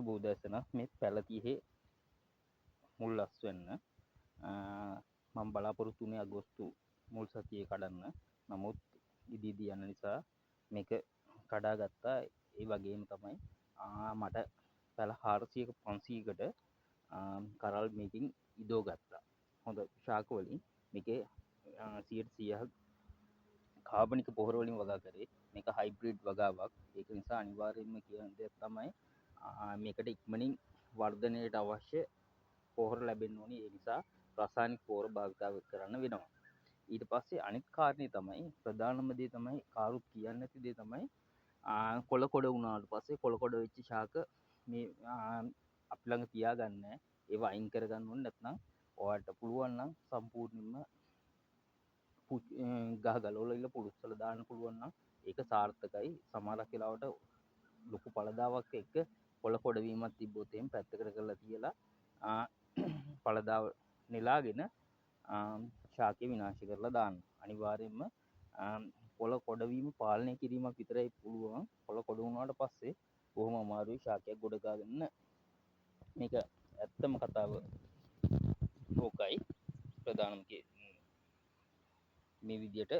සුබ උදෑසන. මේ පැලතියෙහි මුල් අස්වැන්න මම බලාපොරොත්තු වුණේ අගෝස්තු මුල් සතියේ කඩන්න. නමුත් ඉදීදී යන නිසා මේක කඩාගත්තා. ඒ වගේම තමයි මට පැල 400ක 500කට කරල් මේකින් ඉදෝ ගත්තා. හොඳ ශාක වලින් මේකේ 100% කාබනික පොහොර වලින් වගා කරේ. මේක හයිබ්‍රිඩ් වගාවක්. ඒක නිසා අනිවාර්යයෙන්ම කියන දේ තමයි මේකට ඉක්මනින් වර්ධනයට අවශ්‍ය පොහොර ලැබෙන්න ඕනි. ඒ නිසා රසායනික පොහොර භාවිත කරන්න වෙනවා. ඊට පස්සේ අනිත් කාරණේ තමයි ප්‍රධානම දේ තමයි කාරුත් කියන්නේ නැති දේ තමයි කොළ කොඩ වුණාට පස්සේ කොළ කොඩ වෙච්ච ශාක මේ අපි ළඟ තියාගන්න ඒවා අයින් කරගන්න ඕනේ. නැත්නම් ඔයාලට පුළුවන් නම් සම්පූර්ණයෙන්ම ගහ ගලවලා ඉල පුරුස්සල දාන්න පුළුවන් නම් ඒක සාර්ථකයි. සමහරක් වෙලාවට ලොකු පළදාවක් එක්ක කොළ කොඩවීමක් තිබ්බොත් එහෙම පැත්තකට කරලා තියලා පළදාව නෙලාගෙන ශාකය විනාශ කරලා දාන්න. අනිවාර්යයෙන්ම කොළ කොඩවීම පාලනය කිරීමක් විතරයි පුළුවන්. කොළ කොඩ වුණාට පස්සේ බොහොම අමාරුයි ශාකයක් ගොඩ ගන්න. මේක ඇත්තම කතාව ඕකයි. ප්‍රධානම මේ විදියට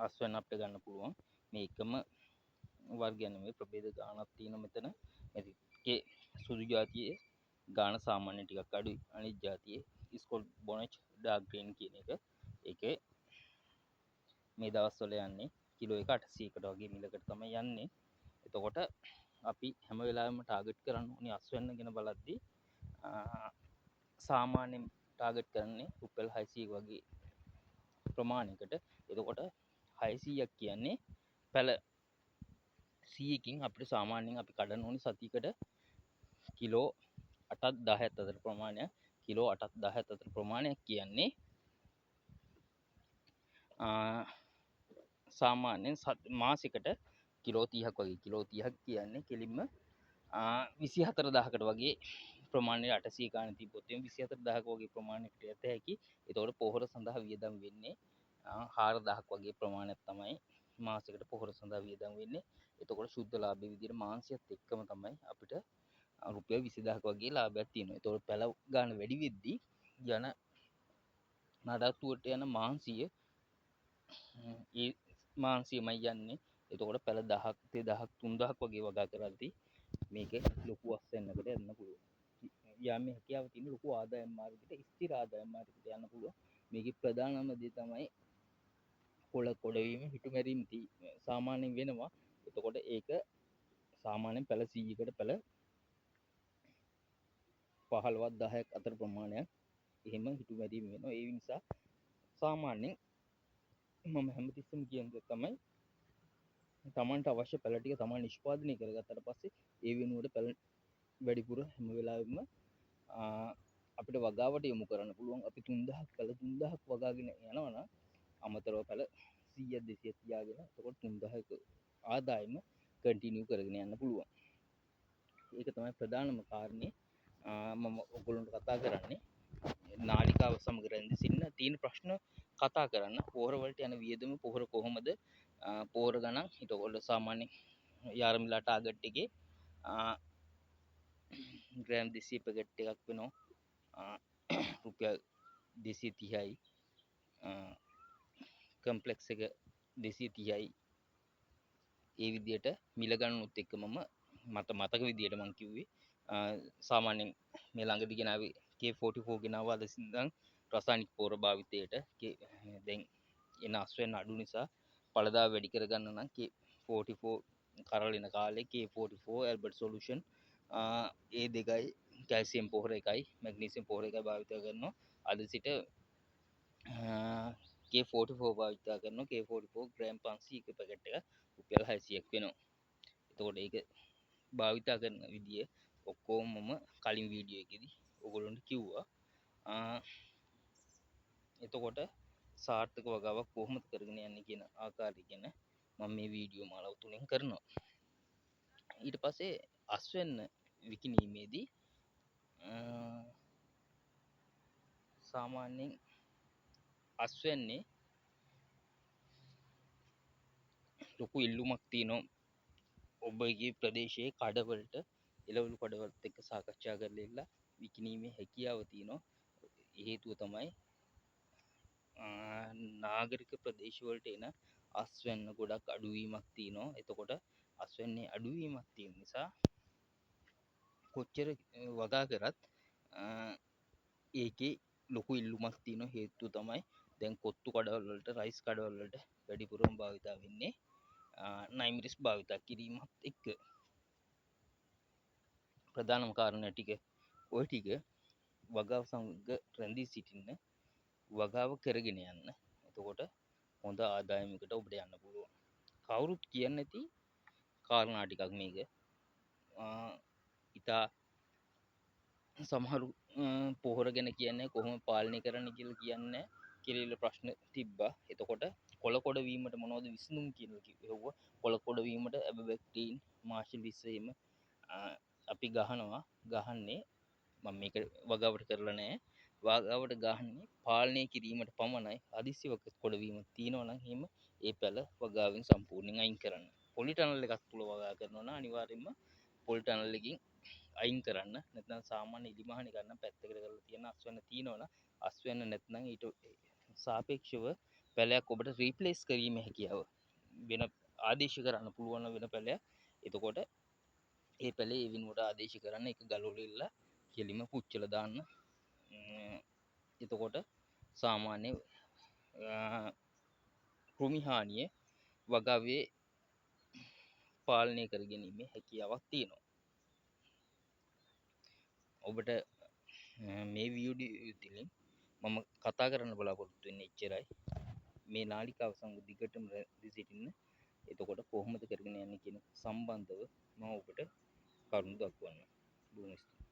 අස්වැන්න අපිට ගන්න පුළුවන්. මේ එකම වර්ගයක් නෙමෙයි ප්‍රභේද ගානක් තියෙනවා මෙතන. මේකේ සුදු జాතියේ ගාන සාමාන්‍ය ටිකක් අඩුයි. අනිත් జాතියේ ස්කොට් බොනෙච් ඩාර්ක් ග්‍රීන් කියන එක. ඒකේ මේ දවස්වල යන්නේ කිලෝ එක 800කට වගේ මිලකට තමයි යන්නේ. එතකොට අපි හැම වෙලාවෙම ටාගට් කරන්න ඕනේ අස්වැන්න ගැන බලද්දී සාමාන්‍යයෙන් ටාගට් කරන්නේ රුපියල් 600 වගේ ප්‍රමාණයකට. එතකොට 600ක් කියන්නේ පැල 100කින් අපිට සාමාන්‍යයෙන් අපි කඩන්න ඕනේ සතියකට කිලෝ 8ක් 10ක් අතර ප්‍රමාණයක්. කිලෝ 8ක් 10ක් අතර ප්‍රමාණයක් කියන්නේ සාමාන්‍යයෙන් මාසෙකට කිලෝ 30ක් වගේ. කිලෝ 30ක් කියන්නේ කෙලින්ම 24000කට වගේ ප්‍රමාණයට 800 ගාන තිබ්බොත් එimhe 24000ක වගේ ප්‍රමාණයකට යත හැකි. ඒතකොට පොහොර සඳහා වියදම් වෙන්නේ 4000ක් වගේ ප්‍රමාණයක් තමයි මාසෙකට පොහොර සඳහා වියදම් වෙන්නේ. එතකොට සුද්ධ ලාභයේ විදිහට මාංශයත් එක්කම තමයි අපිට රුපියල් 20000ක වගේ ලාභයක් තියෙනවා. ඒතකොට පැල ගාන වැඩි වෙද්දී යන නඩත්තුවට යන මාංශය ඒ මාංශයමයි යන්නේ. එතකොට පැල 1000ක් 2000ක් 3000ක් වගේ වගා කරද්දී මේක ලොකු අස්වැන්නකට යන්න පුළුවන්. යාමේ හැකියාව තියෙන ලොකු ආදායම් මාර්ගයකට ස්ථිර ආදායම් මාර්ගයකට යන්න පුළුවන්. මේකේ ප්‍රධානම දේ තමයි කොළ කොඩවීම හිටුමැරීම සාමාන්‍යයෙන් වෙනවා. එතකොට ඒක සාමාන්‍යයෙන් පැල 100කට පැල 15ක් 10ක් අතර ප්‍රමාණයක් එහෙම හිටුමැරීම වෙනවා. ඒ නිසා සාමාන්‍යයෙන් මම හැමතිස්සෙම කියන දේ තමයි තමන්ට අවශ්‍ය පැල ටික තමන් නිෂ්පාදනය කරගත්තට පස්සේ ඒ වෙනුවට පැල වැඩිපුර හැම වෙලාවෙම අපිට වගාවට යොමු කරන්න පුළුවන්. අපි 3000ක් පැල 3000ක් වගාගෙන යනවා නම් අමතරව පැල 100ක් 200ක් තියාගෙන එතකොට 3000ක ආදායම කන්ටිනියු කරගෙන යන්න පුළුවන්. ඒක තමයි ප්‍රධානම කාරණේ. මම ඔයගොල්ලන්ට කතා කරන්නේ නාලිකාව සමග රැඳෙන්න තියෙන ප්‍රශ්න කතා කරන්න. පොහොර වලට යන වියදම පොහොර කොහොමද? පොහොර ගණන් එතකොට සාමාන්‍ය යාරමිලා ටාගට් එකේ ග්‍රෑම් 200 පැකට් එකක් වෙනවා රුපියල් 230යි. කම්ප්ලෙක්ස් එක 230යි. ඒ විදිහට මිල ගන්නොත් එක්ක මතක විදිහට මම කිව්වේ සාමාන්‍යයෙන් මේ ළඟදී ගෙනාවේ K44 ගෙනාවා අද ඉඳන් රසායනික පොහොර භාවිතයට. දැන් එන අස්වැන්න අඩු නිසා පළදාව වැඩි කරගන්න නම් K44 කරල් එන කාලේ K44 ඇල්බර්ට් සොලියුෂන් ඒ දෙකයි කැල්සියම් පොහොර එකයි මැග්නීසියම් පොහොර එකයි භාවිත කරනවා. අද සිට K44 භාවිත කරනවා. K44 ග්‍රෑම් 500ක පැකට් එක රුපියල් 600ක් වෙනවා. එතකොට ඒක භාවිත කරන විදිය ඔක්කොම මම කලින් වීඩියෝ එකේදී ඔයගොල්ලන්ට කිව්වා. එතකොට සාර්ථක වගාවක් කොහොමද කරගෙන යන්නේ කියන ආකාරය ගැන මම මේ වීඩියෝ මාලාව තුලින් කරනවා. ඊට පස්සේ අස්වැන්න විකිණීමේදී සාමාන්‍යයෙන් අස්වැන්නේ ලොකු ඉල්ලුමක් තියෙනවා ඔබගේ ප්‍රදේශයේ කඩවලට එළවලු කඩවලත් එක්ක සාකච්ඡා කරලා විකිණීමේ හැකියාව තියෙනවා. හේතුව තමයි නාගරික ප්‍රදේශවලට එන අස්වැන්න ගොඩක් අඩුවීමක් තියෙනවා. එතකොට අස්වැන්නේ අඩුවීමක් තියෙන නිසා කොච්චර වගා කරත් ඒකේ ලොකු ඉල්ලුමක් තියෙන හේතුව තමයි දැන් කොත්තු කඩවල් වලට රයිස් කඩවල් වලට වැඩිපුරම භාවිතා වෙන්නේ නයිමිරිස් භාවිතා කිරීමත් එක්ක. ප්‍රධානම කාරණා ටික ওই ටික වගාව සමග රැඳී සිටින්න වගාව කරගෙන යන්න. එතකොට හොඳ ආදායමකට ඔබට යන්න පුළුවන්. කවුරුත් කියන්නේ නැති කාරණා ටිකක් මේක. ඉතා සමහරු පොහොර ගැන කියන්නේ කොහොම පාලනය කරන්න කියලා කියන්නේ කියලා ප්‍රශ්න තිබ්බා. එතකොට කොළ වීමට මොනවද විසඳුම් කියලා කිව්වා. කොළ වීමට ඇබබැක්ටීන් මාෂල් විස්සේම අපි ගහන්නේ මම මේක වගාවට කරලා නැහැ. වගාවට ගහන්නේ පාලනය කිරීමට පමණයි. හදිස්සි කොළවීමක් තියෙනවා නම් එහෙම ඒ පැල වගාවෙන් සම්පූර්ණයෙන් අයින් කරන්න. පොලි ටනල් එකක් තුල වගා කරනවා නම් අනිවාර්යයෙන්ම පොලි ටනල් එකකින් අයින් කරන්න. නැත්නම් සාමාන්‍ය ඉලිමහනි ගන්න පැත්තකට කරලා තියෙන අස්වැන්න තියෙනවනම් අස්වැන්න නැත්නම් ඊට සාපේක්ෂව පැලයක් ඔබට රීප්ලේස් කිරීමේ හැකියාව වෙන ආදේශ කරන්න පුළුවන් වෙන පැලයක්. එතකොට ඒ පැලේ ඒ වෙනුවට ආදේශ කරන්න එක ගලවලා කෙලිම පුච්චලා දාන්න. එතකොට සාමාන්‍ය කෘමි හානිය වගාවේ පාලනය කර ගැනීමේ හැකියාවක් තියෙනවා. ඔබට මේ වීඩියෝ තුලින් මම කතා කරන්න බලාපොරොත්තු වෙන්නේ එච්චරයි. මේ නාලිකාව සංග දිගටම රැඳී සිටින්න. එතකොට කොහොමද කරගෙන යන්නේ කියන සම්බන්ධව මම ඔබට කරුණු දක්වන්න. බොහොම ස්තුතියි.